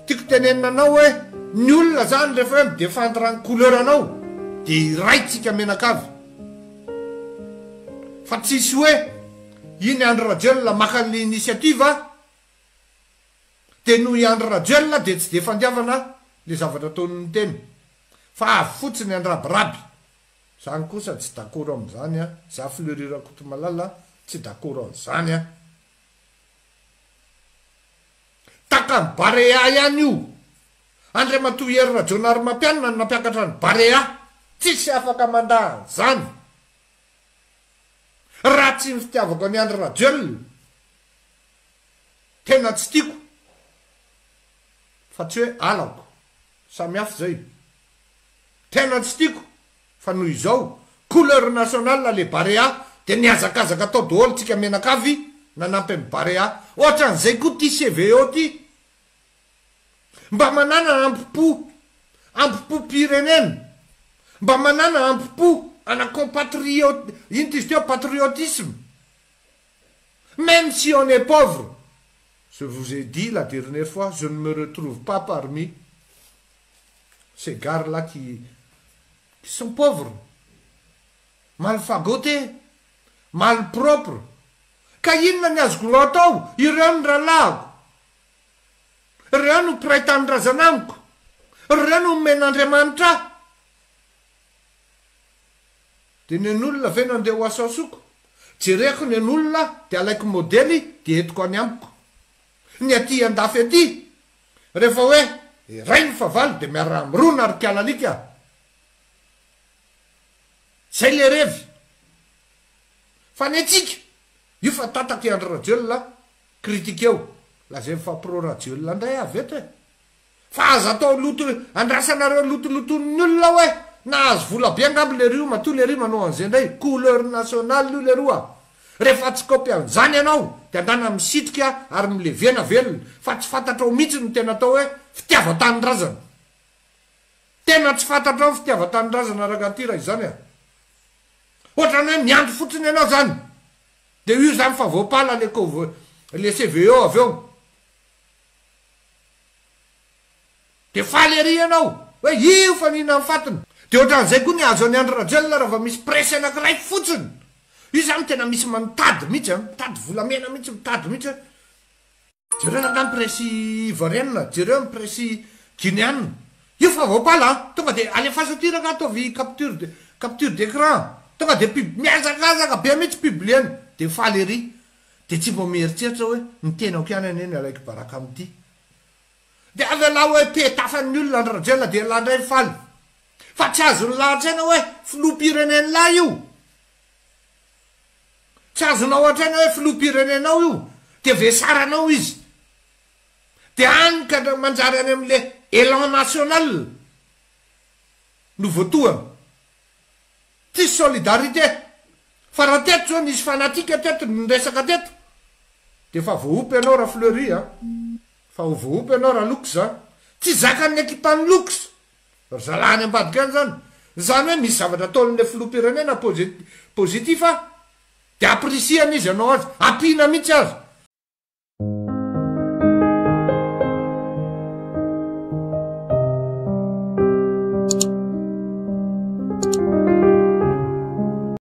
tiako tenenina anao hoe ny olona zany rehefa hoe midefandra ny couleur anao dia iraitsika menakavy fa tsisy hoe iny Andry Rajoelina maka ny initiative dia noho i Andry Rajoelina dia tsy dia fandiavana le zavatra ataony ny teny fa avy fotsiny andrabiraby zany kosa tsy dakoro amin'izany a za Fleury Rakotomalala tsy dakoro amin'izany a takany Barea ihany io Andriamatoa Hery Rajaonarimampianina no nampiakatra ny Barea tsisy afaka mandahany zany raha tsy ny fitiavako ny Andry Rajoelina tena tsy tiako fa tsy hoe alako samy hafa zay tena tsy tiako fa noho izao couleur nationale le Barea dia niazakazaka atao daholo tsika menakavy nanampy ny Barea ohatran'izay koa ty CVO ty mba manana ampipo-pirenena mba manana ampipo ana compatriote ino ty izy teo patriotisme même si on est pauvre je vous ai dit la dernière fois je ne me retrouve pas parmi ces gars-là qui sont pauvres mal fagotés mal propres ka inona ny azoko lo atao ireo ny rahalahako ireo no piraitan'ny razanamiko ireo no men'Andriamanitra dia ny an'olona ve no andeha ho asaosoko jereko ny an'olona dia alaiko modely dia entiko any amiko ny aty andafy aty rehefa hoe ray ny favaly dia miara mirona ary kialalika zay le revy fa ny atsika io fa tataky Andry Rajoelina kritika eo lazay fa pro Rajoelina ndray avy eto e fa aza atao loto andrasanareo lotoloton'ny olona hoe nahazo vola be angambo le rio matoa le rio manao an'izay ndray couleur nationale io le roa rehefa tsy kopy an'izany ianao dia andana misitrika ary milevena velona fa tsy fantatra ao mihitsy no tena atao hoe fitiava-tanindrazana tena tsy fantatra ao fitiava-tanindrazana rakatira izany a ohatrany hoe miandro fotsiny ianao zany dia io zany fa voapala le CVO avy eo dia faly ery ianao hoe io fa nina mifatiny dia ohatran'izay koa ny azo any Andry Rajoelina raha va misy presy anankiray fotsiny io zany tena misy mitady mihitsy mitady volamena mihitsy mitady mihitsy jereo nanga mipresy ivoirienne jereo mipresy guinéenne io fa voapala tonga dia alefasatiraka ataovy capture d'écran tonga dia miazakazaka be mihitsy publieny dia faly ery dia tsy mbo mieritreritra hoe ny tenako ihany eny alaiky baraka amity dia avy ala hoe petafan'ny olona Andry Rajoelina dia landray faly fa tsy azony lahatsaina hoe filoham-pirenenalahy io tsy azonao hatraina hoe filoham-pirenenao io dia vesaranao izy dia anika manjary any amin'le élan national no voatohana tsisy solidarité fa raha teto zao nisy fanatika teto nyresaka teto dia fa voaopy ianao raha Fleury fa ho voaopy ianao raha Lux tsy zakan'ny ekipany Lux zalahany ambadika any zany zany hoe misy zavatra ataon'le filoham-pirenena positif dia aprisiany izy ianao azy ampina mihitsy azy